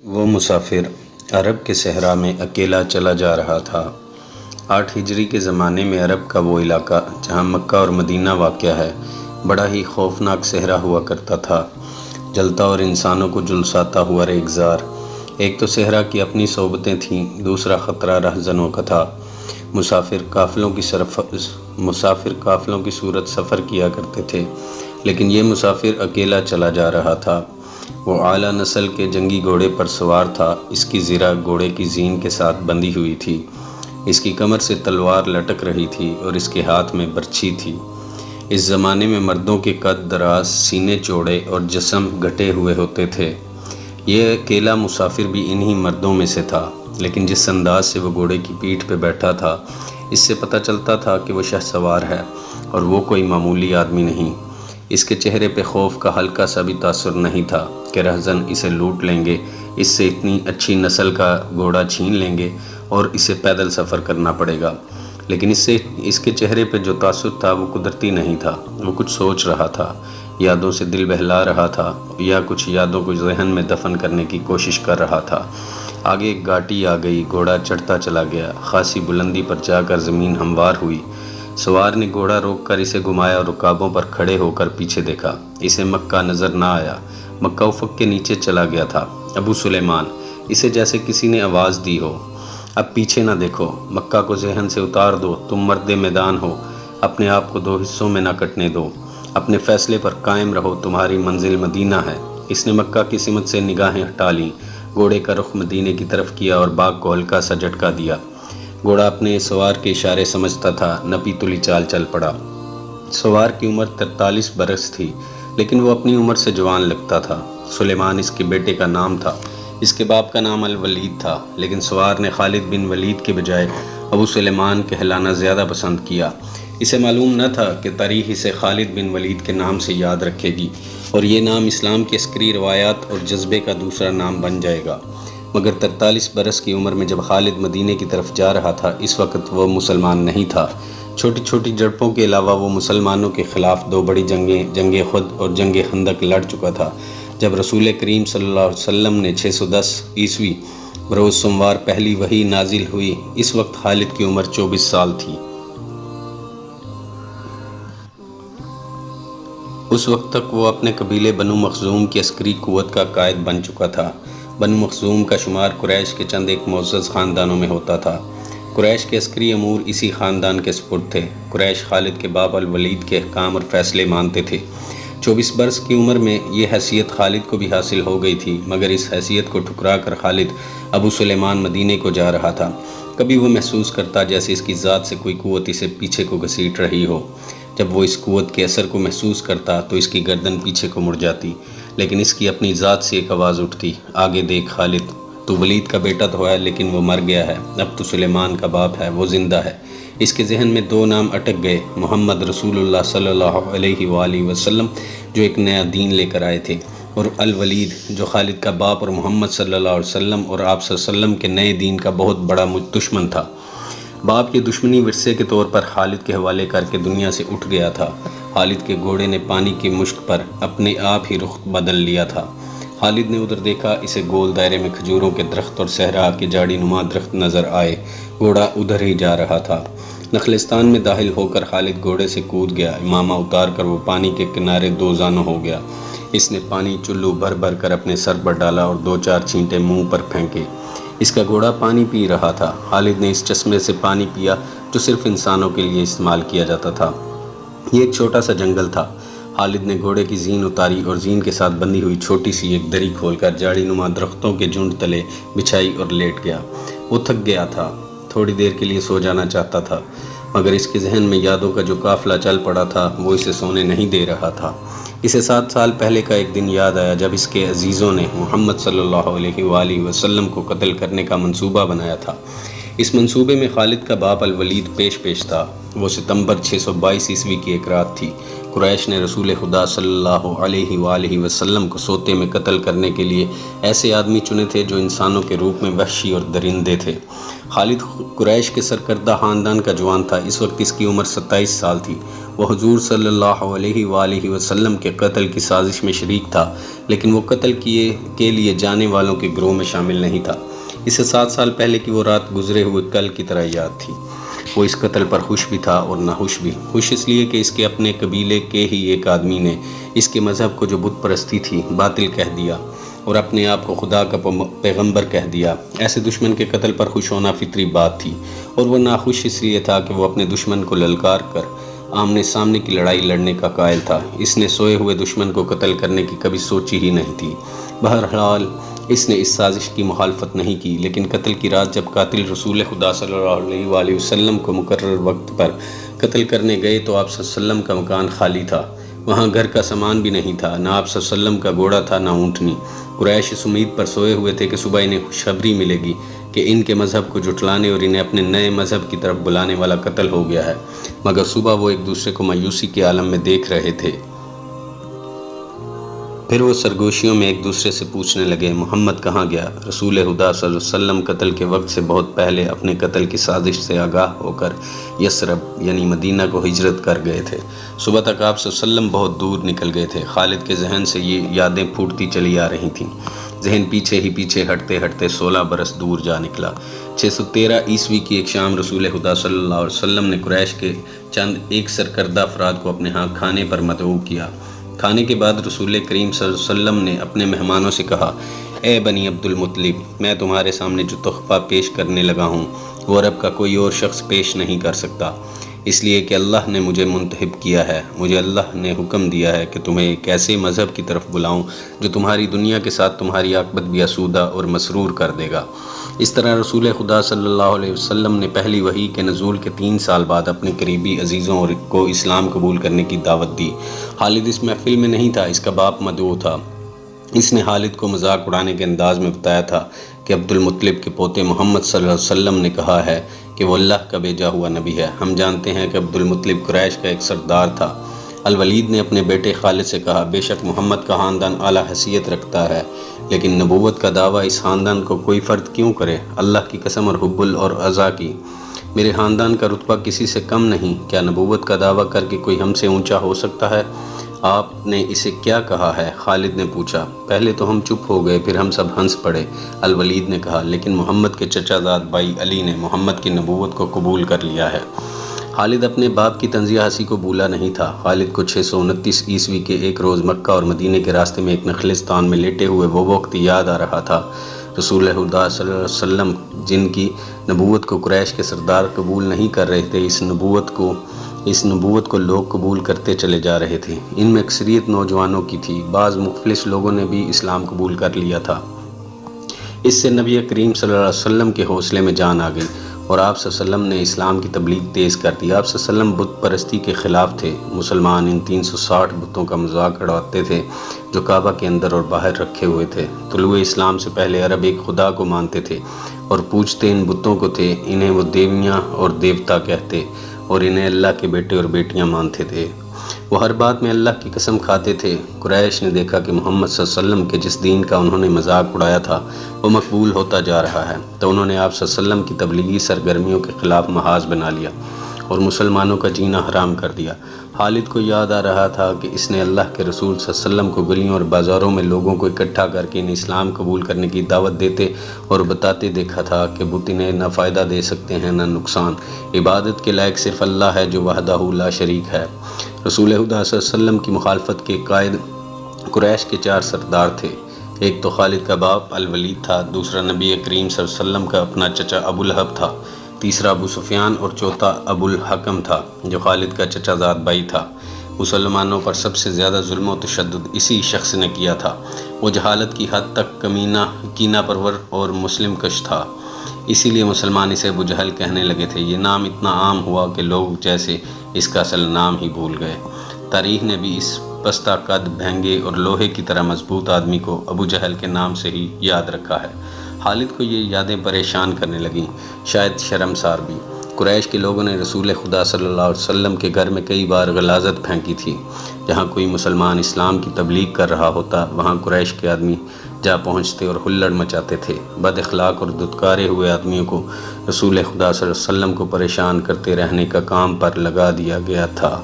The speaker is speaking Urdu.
وہ مسافر عرب کے صحرا میں اکیلا چلا جا رہا تھا۔ 8 ہجری کے زمانے میں عرب کا وہ علاقہ جہاں مکہ اور مدینہ واقع ہے بڑا ہی خوفناک صحرا ہوا کرتا تھا، جلتا اور انسانوں کو جھلساتا ہوا ریگزار۔ ایک تو صحرا کی اپنی صعوبتیں تھیں، دوسرا خطرہ رہزنوں کا تھا۔ مسافر قافلوں کی صورت سفر کیا کرتے تھے، لیکن یہ مسافر اکیلا چلا جا رہا تھا۔ وہ اعلیٰ نسل کے جنگی گھوڑے پر سوار تھا۔ اس کی زرہ گھوڑے کی زین کے ساتھ بندھی ہوئی تھی، اس کی کمر سے تلوار لٹک رہی تھی اور اس کے ہاتھ میں برچھی تھی۔ اس زمانے میں مردوں کے قد دراز، سینے چوڑے اور جسم گھٹے ہوئے ہوتے تھے۔ یہ اکیلا مسافر بھی انہی مردوں میں سے تھا، لیکن جس انداز سے وہ گھوڑے کی پیٹھ پہ بیٹھا تھا، اس سے پتہ چلتا تھا کہ وہ شہسوار ہے اور وہ کوئی معمولی آدمی نہیں۔ اس کے چہرے پہ خوف کا ہلکا سا بھی تاثر نہیں تھا کہ رہزن اسے لوٹ لیں گے، اس سے اتنی اچھی نسل کا گھوڑا چھین لیں گے اور اسے پیدل سفر کرنا پڑے گا۔ لیکن اس کے چہرے پہ جو تاثر تھا وہ قدرتی نہیں تھا۔ وہ کچھ سوچ رہا تھا، یادوں سے دل بہلا رہا تھا، یا کچھ یادوں کو ذہن میں دفن کرنے کی کوشش کر رہا تھا۔ آگے ایک گھاٹی آ گئی، گھوڑا چڑھتا چلا گیا، خاصی بلندی پر جا کر زمین ہموار ہوئی۔ سوار نے گھوڑا روک کر اسے گھمایا اور رکابوں پر کھڑے ہو کر پیچھے دیکھا۔ اسے مکہ نظر نہ آیا، مکہ افق کے نیچے چلا گیا تھا۔ ابو سلیمان، اسے جیسے کسی نے آواز دی ہو، اب پیچھے نہ دیکھو، مکہ کو ذہن سے اتار دو، تم مرد میدان ہو، اپنے آپ کو 2 حصوں میں نہ کٹنے دو، اپنے فیصلے پر قائم رہو، تمہاری منزل مدینہ ہے۔ اس نے مکہ کی سمت سے نگاہیں ہٹا لیں، گھوڑے کا رخ مدینے کی طرف کیا اور باغ کو ہلکا سا جھٹکا دیا۔ گھوڑا اپنے سوار کے اشارے سمجھتا تھا، نپی تلی چال چل پڑا۔ سوار کی عمر 43 برس تھی، لیکن وہ اپنی عمر سے جوان لگتا تھا۔ سلیمان اس کے بیٹے کا نام تھا، اس کے باپ کا نام الولید تھا، لیکن سوار نے خالد بن ولید کے بجائے ابو سلیمان کہلانا زیادہ پسند کیا۔ اسے معلوم نہ تھا کہ تاریخ اسے خالد بن ولید کے نام سے یاد رکھے گی اور یہ نام اسلام کی عسکری روایات اور جذبے کا دوسرا نام بن جائے گا۔ مگر 43 برس کی عمر میں جب خالد مدینے کی طرف جا رہا تھا، اس وقت وہ مسلمان نہیں تھا۔ چھوٹی چھوٹی جھڑپوں کے علاوہ وہ مسلمانوں کے خلاف 2 بڑی جنگیں، جنگ خود اور جنگ خندق لڑ چکا تھا۔ جب رسول کریم صلی اللہ علیہ وسلم نے 610 عیسوی بروز سوموار پہلی وحی نازل ہوئی، اس وقت خالد کی عمر 24 سال تھی۔ اس وقت تک وہ اپنے قبیلے بنو مخزوم کی عسکری قوت کا قائد بن چکا تھا۔ بنو مخزوم کا شمار قریش کے چند ایک معزز خاندانوں میں ہوتا تھا۔ قریش کے عسکری امور اسی خاندان کے سپرد تھے۔ قریش خالد کے باپ الولید کے احکام اور فیصلے مانتے تھے۔ 24 برس کی عمر میں یہ حیثیت خالد کو بھی حاصل ہو گئی تھی، مگر اس حیثیت کو ٹھکرا کر خالد ابو سلیمان مدینے کو جا رہا تھا۔ کبھی وہ محسوس کرتا جیسے اس کی ذات سے کوئی قوت اسے پیچھے کو گھسیٹ رہی ہو۔ جب وہ اس قوت کے اثر کو محسوس کرتا تو اس کی گردن پیچھے کو مڑ جاتی، لیکن اس کی اپنی ذات سے ایک آواز اٹھتی، آگے دیکھ خالد، تو ولید کا بیٹا تو ہے لیکن وہ مر گیا ہے، اب تو سلیمان کا باپ ہے، وہ زندہ ہے۔ اس کے ذہن میں 2 نام اٹک گئے، محمد رسول اللہ صلی اللہ علیہ وآلہ وسلم جو ایک نیا دین لے کر آئے تھے، اور الولید جو خالد کا باپ اور محمد صلی اللہ علیہ وسلم اور آپ صلی اللہ علیہ وسلم کے نئے دین کا بہت بڑا دشمن تھا۔ باپ کی دشمنی ورثے کے طور پر خالد کے حوالے کر کے دنیا سے اٹھ گیا تھا۔ خالد کے گھوڑے نے پانی کی مشک پر اپنے آپ ہی رخ بدل لیا تھا۔ خالد نے ادھر دیکھا، اسے گول دائرے میں کھجوروں کے درخت اور صحرا کے جاڑی نما درخت نظر آئے۔ گھوڑا ادھر ہی جا رہا تھا۔ نخلستان میں داخل ہو کر خالد گھوڑے سے کود گیا، امامہ اتار کر وہ پانی کے کنارے 2 زانوں ہو گیا۔ اس نے پانی چلو بھر بھر کر اپنے سر پر ڈالا اور 2-4 چھینٹے منہ پر پھینکے۔ اس کا گھوڑا پانی پی رہا تھا۔ خالد نے اس چشمے سے پانی پیا جو صرف انسانوں کے لیے استعمال کیا جاتا تھا۔ یہ ایک چھوٹا سا جنگل تھا۔ خالد نے گھوڑے کی زین اتاری اور زین کے ساتھ بندھی ہوئی چھوٹی سی ایک دری کھول کر جاڑی نما درختوں کے جھنڈ تلے بچھائی اور لیٹ گیا۔ وہ تھک گیا تھا، تھوڑی دیر کے لیے سو جانا چاہتا تھا، مگر اس کے ذہن میں یادوں کا جو قافلہ چل پڑا تھا وہ اسے سونے نہیں دے رہا تھا۔ اسے 7 سال پہلے کا ایک دن یاد آیا جب اس کے عزیزوں نے محمد صلی اللہ علیہ وآلہ وسلم کو قتل کرنے کا منصوبہ بنایا تھا۔ اس منصوبے میں خالد کا باپ الولید پیش تھا۔ وہ ستمبر 622 عیسوی کی ایک رات تھی۔ قریش نے رسول خدا صلی اللہ علیہ وآلہ وسلم کو سوتے میں قتل کرنے کے لیے ایسے آدمی چنے تھے جو انسانوں کے روپ میں وحشی اور درندے تھے۔ خالد قریش کے سرکردہ خاندان کا جوان تھا۔ اس وقت اس کی عمر 27 سال تھی۔ وہ حضور صلی اللہ علیہ وآلہ وسلم کے قتل کی سازش میں شریک تھا، لیکن وہ قتل کے لیے جانے والوں کے گروہ میں شامل نہیں تھا۔ اسے 7 سال پہلے کی وہ رات گزرے ہوئے کل کی طرح یاد تھی۔ وہ اس قتل پر خوش بھی تھا اور ناخوش بھی۔ خوش اس لیے کہ اس کے اپنے قبیلے کے ہی ایک آدمی نے اس کے مذہب کو جو بت پرستی تھی باطل کہہ دیا اور اپنے آپ کو خدا کا پیغمبر کہہ دیا۔ ایسے دشمن کے قتل پر خوش ہونا فطری بات تھی، اور وہ ناخوش اس لیے تھا کہ وہ اپنے دشمن کو للکار کر آمنے سامنے کی لڑائی لڑنے کا قائل تھا۔ اس نے سوئے ہوئے دشمن کو قتل کرنے کی کبھی سوچی ہی نہیں تھی۔ بہرحال اس نے اس سازش کی مخالفت نہیں کی، لیکن قتل کی رات جب قاتل رسول خدا صلی اللہ علیہ وآلہ وسلم کو مقرر وقت پر قتل کرنے گئے تو آپ صلی اللہ علیہ وسلم کا مکان خالی تھا۔ وہاں گھر کا سامان بھی نہیں تھا، نہ آپ صلی اللہ علیہ وسلم کا گھوڑا تھا نہ اونٹنی۔ قریش اس امید پر سوئے ہوئے تھے کہ صبح انہیں خوشخبری ملے گی کہ ان کے مذہب کو جھٹلانے اور انہیں اپنے نئے مذہب کی طرف بلانے والا قتل ہو گیا ہے، مگر صبح وہ ایک دوسرے کو مایوسی کے عالم میں دیکھ رہے تھے۔ پھر وہ سرگوشیوں میں ایک دوسرے سے پوچھنے لگے، محمد کہاں گیا؟ رسول خدا صلی اللہ علیہ وسلم قتل کے وقت سے بہت پہلے اپنے قتل کی سازش سے آگاہ ہو کر یثرب یعنی مدینہ کو ہجرت کر گئے تھے۔ صبح تک آپ صلی اللہ علیہ وسلم بہت دور نکل گئے تھے۔ خالد کے ذہن سے یہ یادیں پھوٹتی چلی آ رہی تھیں۔ ذہن پیچھے ہی پیچھے ہٹتے ہٹتے 16 برس دور جا نکلا۔ 613 عیسوی کی ایک شام رسول خدا صلی اللہ علیہ وسلم نے قریش کے چند ایک سرکردہ افراد کو اپنے ہاں کھانے پر مدعو کیا۔ کھانے کے بعد رسول کریم صلی اللہ علیہ وسلم نے اپنے مہمانوں سے کہا، اے بنی عبد المطلب، میں تمہارے سامنے جو تحفہ پیش کرنے لگا ہوں وہ عرب کا کوئی اور شخص پیش نہیں کر سکتا، اس لیے کہ اللہ نے مجھے منتخب کیا ہے۔ مجھے اللہ نے حکم دیا ہے کہ تمہیں ایک ایسے مذہب کی طرف بلاؤں جو تمہاری دنیا کے ساتھ تمہاری عاقبت بھی آسودہ اور مسرور کر دے گا۔ اس طرح رسول خدا صلی اللہ علیہ وسلم نے پہلی وحی کے نزول کے 3 سال بعد اپنے قریبی عزیزوں کو اسلام قبول کرنے کی دعوت دی۔ خالد اس محفل میں نہیں تھا، اس کا باپ مدعو تھا۔ اس نے خالد کو مذاق اڑانے کے انداز میں بتایا تھا کہ عبد المطلب کے پوتے محمد صلی اللہ علیہ وسلم نے کہا ہے کہ وہ اللہ کا بھیجا ہوا نبی ہے۔ ہم جانتے ہیں کہ عبد المطلب قریش کا ایک سردار تھا۔ الولید نے اپنے بیٹے خالد سے کہا، بے شک محمد کا خاندان اعلیٰ حیثیت رکھتا ہے، لیکن نبوت کا دعویٰ اس خاندان کو کوئی فرد کیوں کرے؟ اللہ کی قسم اور حب العزا کی، میرے خاندان کا رتبہ کسی سے کم نہیں۔ کیا نبوت کا دعویٰ کر کے کوئی ہم سے اونچا ہو سکتا ہے؟ آپ نے اسے کیا کہا ہے؟ خالد نے پوچھا۔ پہلے تو ہم چپ ہو گئے، پھر ہم سب ہنس پڑے، الولید نے کہا، لیکن محمد کے چچا زاد بھائی علی نے محمد کی نبوت کو قبول کر لیا ہے۔ خالد اپنے باپ کی طنزیہ ہنسی کو بھولا نہیں تھا۔ خالد کو 629 عیسوی کے ایک روز مکہ اور مدینے کے راستے میں ایک نخلستان میں لیٹے ہوئے وہ وقت یاد آ رہا تھا۔ رسول خدا صلی اللہ علیہ وسلم جن کی نبوت کو قریش کے سردار قبول نہیں کر رہے تھے، اس نبوت کو لوگ قبول کرتے چلے جا رہے تھے۔ ان میں اکثریت نوجوانوں کی تھی، بعض مفلس لوگوں نے بھی اسلام قبول کر لیا تھا۔ اس سے نبی کریم صلی اللہ علیہ وسلم کے حوصلے میں جان آ گئی اور آپ صلی اللہ علیہ وسلم نے اسلام کی تبلیغ تیز کر دی۔ آپ صلی اللہ علیہ وسلم بت پرستی کے خلاف تھے۔ مسلمان ان 360 بتوں کا مذاق اڑاتے تھے جو کعبہ کے اندر اور باہر رکھے ہوئے تھے۔ طلوع اسلام سے پہلے عرب ایک خدا کو مانتے تھے اور پوجتے ان بتوں کو تھے۔ انہیں وہ دیویاں اور دیوتا کہتے اور انہیں اللہ کے بیٹے اور بیٹیاں مانتے تھے۔ وہ ہر بات میں اللہ کی قسم کھاتے تھے۔ قریش نے دیکھا کہ محمد صلی اللہ علیہ وسلم کے جس دین کا انہوں نے مذاق اڑایا تھا وہ مقبول ہوتا جا رہا ہے، تو انہوں نے آپ صلی اللہ علیہ وسلم کی تبلیغی سرگرمیوں کے خلاف محاذ بنا لیا اور مسلمانوں کا جینا حرام کر دیا۔ خالد کو یاد آ رہا تھا کہ اس نے اللہ کے رسول صلی اللہ علیہ وسلم کو گلیوں اور بازاروں میں لوگوں کو اکٹھا کر کے انہیں اسلام قبول کرنے کی دعوت دیتے اور بتاتے دیکھا تھا کہ بت انہیں نہ فائدہ دے سکتے ہیں نہ نقصان۔ عبادت کے لائق صرف اللہ ہے جو وحدہ لا شریک ہے۔ رسول خدا صلی اللہ علیہ وسلم کی مخالفت کے قائد قریش کے 4 سردار تھے۔ ایک تو خالد کا باپ الولید تھا، دوسرا نبی کریم صلی اللہ علیہ وسلم کا اپنا چچا ابو لہب تھا، تیسرا ابو سفیان اور چوتھا ابو الحکم تھا جو خالد کا چچا زاد بھائی تھا۔ مسلمانوں پر سب سے زیادہ ظلم و تشدد اسی شخص نے کیا تھا۔ وہ جہالت کی حد تک کینہ پرور اور مسلم کش تھا، اسی لیے مسلمان اسے ابو جہل کہنے لگے تھے۔ یہ نام اتنا عام ہوا کہ لوگ جیسے اس کا اصل نام ہی بھول گئے۔ تاریخ نے بھی اس پستہ قد، بھینگے اور لوہے کی طرح مضبوط آدمی کو ابو جہل کے نام سے ہی یاد رکھا ہے۔ خالد کو یہ یادیں پریشان کرنے لگیں، شاید شرمسار بھی۔ قریش کے لوگوں نے رسول خدا صلی اللہ علیہ وسلم کے گھر میں کئی بار غلاظت پھینکی تھی۔ جہاں کوئی مسلمان اسلام کی تبلیغ کر رہا ہوتا وہاں قریش کے آدمی جا پہنچتے اور ہلڑ مچاتے تھے۔ بد اخلاق اور دھتکارے ہوئے آدمیوں کو رسول خدا صلی اللہ علیہ وسلم کو پریشان کرتے رہنے کا کام پر لگا دیا گیا تھا۔